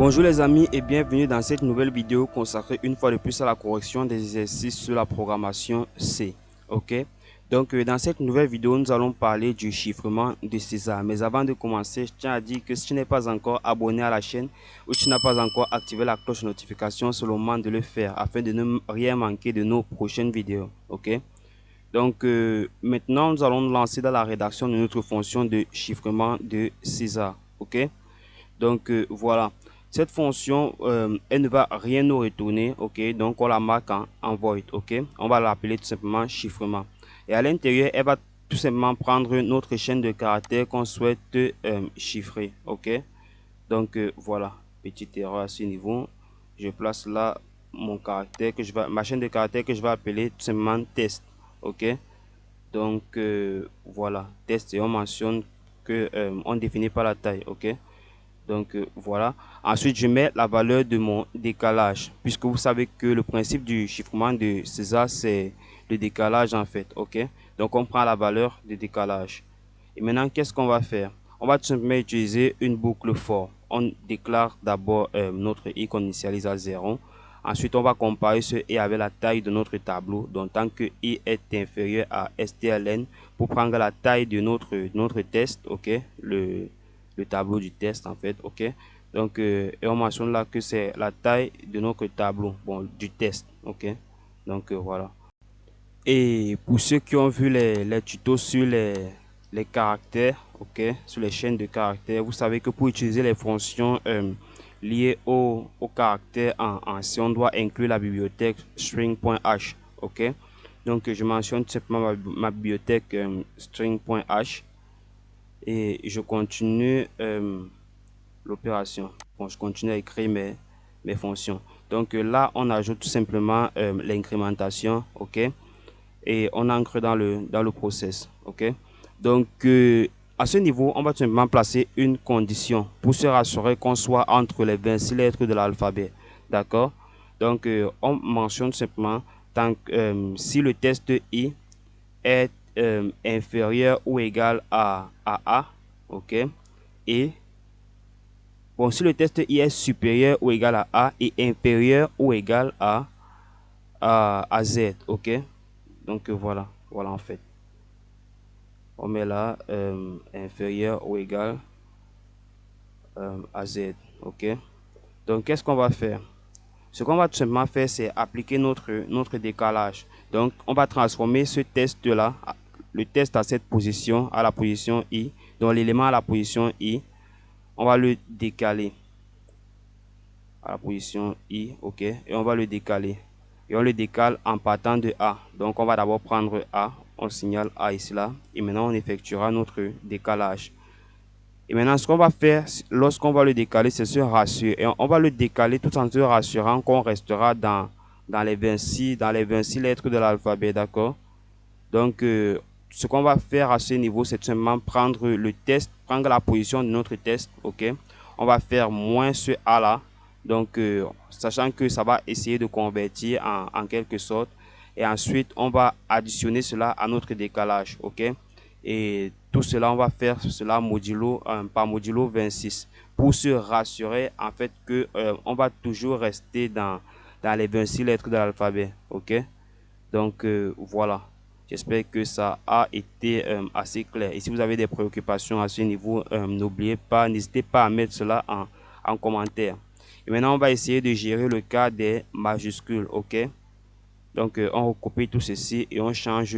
Bonjour les amis et bienvenue dans cette nouvelle vidéo consacrée une fois de plus à la correction des exercices sur la programmation C. Ok, donc dans cette nouvelle vidéo nous allons parler du chiffrement de César. Mais avant de commencer, je tiens à dire que si tu n'es pas encore abonné à la chaîne ou tu n'as pas encore activé la cloche de notification, c'est le moment de le faire afin de ne rien manquer de nos prochaines vidéos. Ok, donc maintenant nous allons nous lancer dans la rédaction de notre fonction de chiffrement de César. Ok, donc voilà, cette fonction elle ne va rien nous retourner. Ok, donc on la marque en void. Ok, on va l'appeler tout simplement chiffrement et à l'intérieur elle va tout simplement prendre notre chaîne de caractères qu'on souhaite chiffrer. Ok, donc voilà, petite erreur à ce niveau, je place là mon caractère que je vais, ma chaîne de caractères que je vais appeler tout simplement test. Ok, donc voilà, test, et on mentionne que on définit pas la taille. Ok, donc voilà. Ensuite, je mets la valeur de mon décalage, puisque vous savez que le principe du chiffrement de César, c'est le décalage en fait. Ok, donc on prend la valeur de décalage. Et maintenant, qu'est-ce qu'on va faire? On va tout simplement utiliser une boucle for. On déclare d'abord notre i qu'on initialise à 0. Ensuite, on va comparer ce i avec la taille de notre tableau. Donc, tant que i est inférieur à strlen, pour prendre la taille de notre test, ok, le tableau du test en fait. Ok, donc et on mentionne là que c'est la taille de notre tableau, bon, du test. Ok, donc voilà. Et pour ceux qui ont vu les tutos sur les caractères, ok, sur les chaînes de caractères, vous savez que pour utiliser les fonctions liées au caractère en C, on doit inclure la bibliothèque string.h. Ok, donc je mentionne tout simplement ma bibliothèque string.h et je continue l'opération. Bon, je continue à écrire mes fonctions. Donc là, on ajoute tout simplement l'incrémentation. Ok, et on ancre dans le process. Ok, donc à ce niveau on va tout simplement placer une condition pour se rassurer qu'on soit entre les 26 lettres de l'alphabet. D'accord, donc on mentionne simplement tant que si le test i est inférieur ou égal à a. Ok, et bon, si le test i est supérieur ou égal à a et inférieur ou égal à z. Ok, donc voilà, voilà en fait. On met là inférieur ou égal à z. Ok, donc qu'est-ce qu'on va faire? Ce qu'on va tout simplement faire, c'est appliquer notre décalage. Donc on va transformer ce test là, le test à cette position, à la position i, donc l'élément à la position i, on va le décaler à la position i. Ok, et on va le décaler et on le décale en partant de a. Donc on va d'abord prendre a, on signale a ici là, et maintenant on effectuera notre décalage. Et maintenant, ce qu'on va faire lorsqu'on va le décaler, c'est se rassurer. Et on va le décaler tout en se rassurant qu'on restera dans les 26 lettres de l'alphabet, d'accord? Donc, ce qu'on va faire à ce niveau, c'est tout simplement prendre le test, prendre la position de notre test, ok? On va faire moins ce A là. Donc, sachant que ça va essayer de convertir en quelque sorte. Et ensuite, on va additionner cela à notre décalage, ok? Et tout cela, on va faire cela modulo, par modulo 26 pour se rassurer en fait que on va toujours rester dans les 26 lettres de l'alphabet, ok? Donc voilà, j'espère que ça a été assez clair. Et si vous avez des préoccupations à ce niveau, n'hésitez pas à mettre cela en commentaire. Et maintenant, on va essayer de gérer le cas des majuscules, ok? Donc, on recopie tout ceci et on change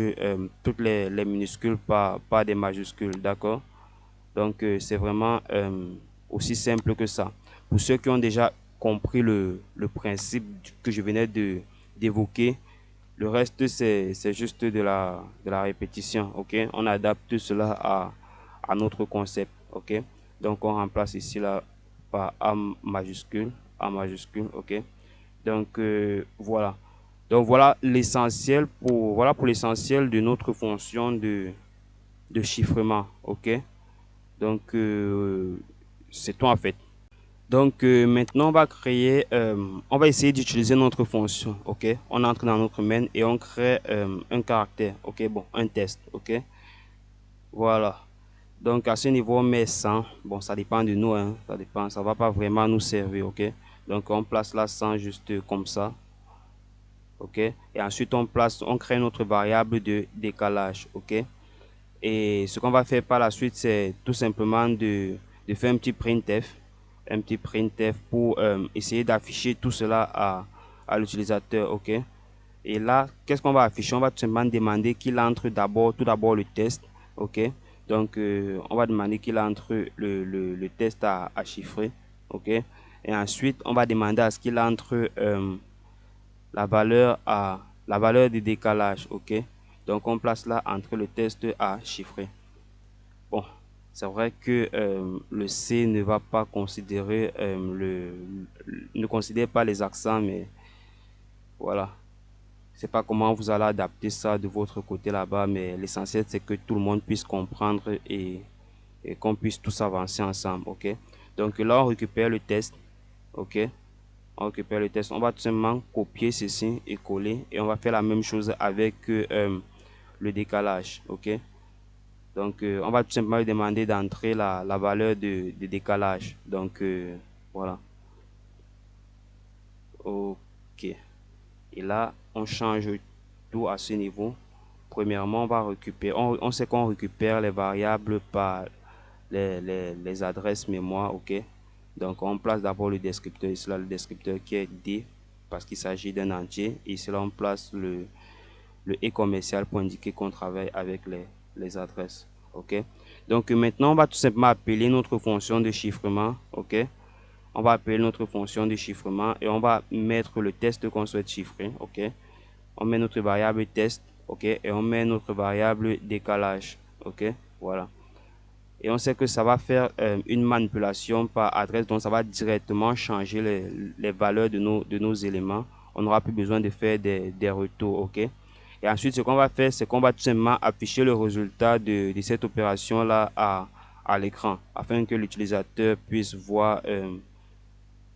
toutes les minuscules par des majuscules, d'accord? Donc, c'est vraiment aussi simple que ça. Pour ceux qui ont déjà compris le principe que je venais d'évoquer, le reste, c'est juste de la répétition, ok? On adapte cela à notre concept, ok? Donc, on remplace ici là par A majuscule, ok? Donc, voilà. Donc, voilà l'essentiel voilà pour l'essentiel de notre fonction de chiffrement, ok? Donc, c'est tout en fait. Donc maintenant on va essayer d'utiliser notre fonction, ok? On entre dans notre main et on crée un caractère, ok? Bon, un test, ok? Voilà. Donc à ce niveau on met 100. Bon, ça dépend de nous, hein. Ça dépend, ça va pas vraiment nous servir, ok. Donc on place là 100 juste comme ça, ok. Et ensuite on crée notre variable de décalage, ok. Et ce qu'on va faire par la suite, c'est tout simplement de faire un petit printf pour essayer d'afficher tout cela à l'utilisateur, ok. Et là, qu'est-ce qu'on va afficher? On va tout simplement demander qu'il entre tout d'abord le test, ok. Donc on va demander qu'il entre le test à chiffrer, ok. Et ensuite on va demander à ce qu'il entre la valeur de décalage, ok. Donc on place là entre le test à chiffrer. Bon, c'est vrai que le C ne va pas considérer ne considère pas les accents, mais voilà. Je sais pas comment vous allez adapter ça de votre côté là-bas, mais l'essentiel c'est que tout le monde puisse comprendre et qu'on puisse tous avancer ensemble, ok. Donc là on récupère le test, ok. On récupère le test, on va tout simplement copier ceci et coller, et on va faire la même chose avec le décalage, ok. Donc on va tout simplement lui demander d'entrer la valeur de décalage. Donc voilà, ok. Et là on change tout à ce niveau. Premièrement on va récupérer, on sait qu'on récupère les variables par les adresses mémoire, ok. Donc on place d'abord le descripteur, ici là le descripteur qui est D parce qu'il s'agit d'un entier, et ici là on place le et commercial pour indiquer qu'on travaille avec les adresses, ok. Donc maintenant on va tout simplement appeler notre fonction de chiffrement, ok. On va appeler notre fonction de chiffrement et on va mettre le test qu'on souhaite chiffrer, ok. On met notre variable test, ok, et on met notre variable décalage, ok. Voilà, et on sait que ça va faire une manipulation par adresse, donc ça va directement changer les valeurs de nos éléments. On n'aura plus besoin de faire des retours, ok. Et ensuite ce qu'on va faire, c'est qu'on va tout simplement afficher le résultat de cette opération là à l'écran, afin que l'utilisateur puisse voir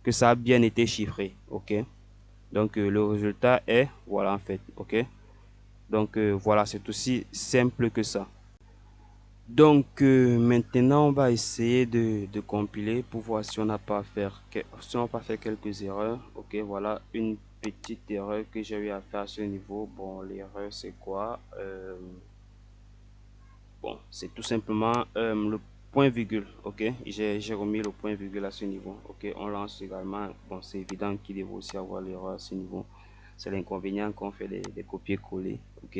que ça a bien été chiffré, ok. Donc le résultat est voilà en fait, ok. Donc voilà, c'est aussi simple que ça. Donc maintenant on va essayer de compiler pour voir si on n'a pas fait quelques erreurs. Ok, voilà une petite erreur que j'ai eu à faire à ce niveau. Bon, l'erreur c'est quoi? Bon, c'est tout simplement le point virgule. Ok, j'ai remis le point virgule à ce niveau. Ok, on lance également. Bon, c'est évident qu'il devrait aussi avoir l'erreur à ce niveau. C'est l'inconvénient qu'on fait des copier-coller. Ok,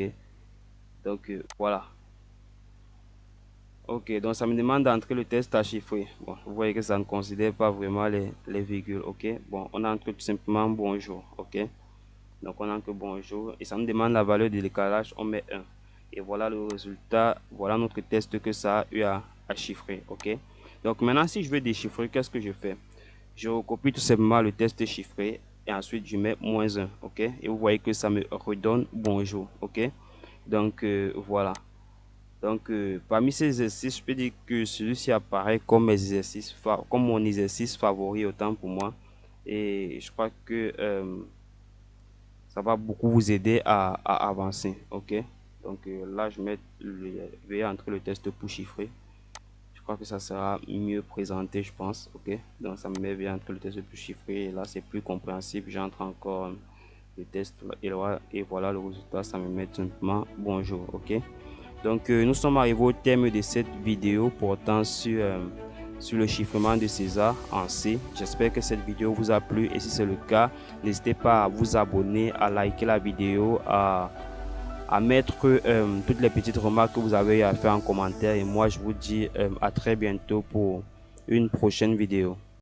donc voilà. Ok, donc ça me demande d'entrer le test à chiffrer. Bon, vous voyez que ça ne considère pas vraiment les virgules. Ok, bon, on entre tout simplement bonjour. Ok, donc on entre bonjour et ça me demande la valeur de décalage. On met 1. Et voilà le résultat. Voilà notre test que ça a eu à chiffrer. Ok, donc maintenant, si je veux déchiffrer, qu'est-ce que je fais? Je recopie tout simplement le test chiffré et ensuite je mets -1. Ok, et vous voyez que ça me redonne bonjour. Ok, donc voilà. Donc, parmi ces exercices, je peux dire que celui-ci apparaît comme, comme mon exercice favori autant pour moi. Et je crois que ça va beaucoup vous aider à avancer. Ok. Donc là, je vais entrer le test pour chiffrer. Je crois que ça sera mieux présenté, je pense. Ok. Donc ça me met bien entre le test pour chiffrer. Et là, c'est plus compréhensible. J'entre encore le test et voilà le résultat. Ça me met simplement bonjour. Ok. Donc nous sommes arrivés au terme de cette vidéo portant sur le chiffrement de César en C. J'espère que cette vidéo vous a plu et si c'est le cas, n'hésitez pas à vous abonner, à liker la vidéo, à mettre toutes les petites remarques que vous avez à faire en commentaire et moi je vous dis à très bientôt pour une prochaine vidéo.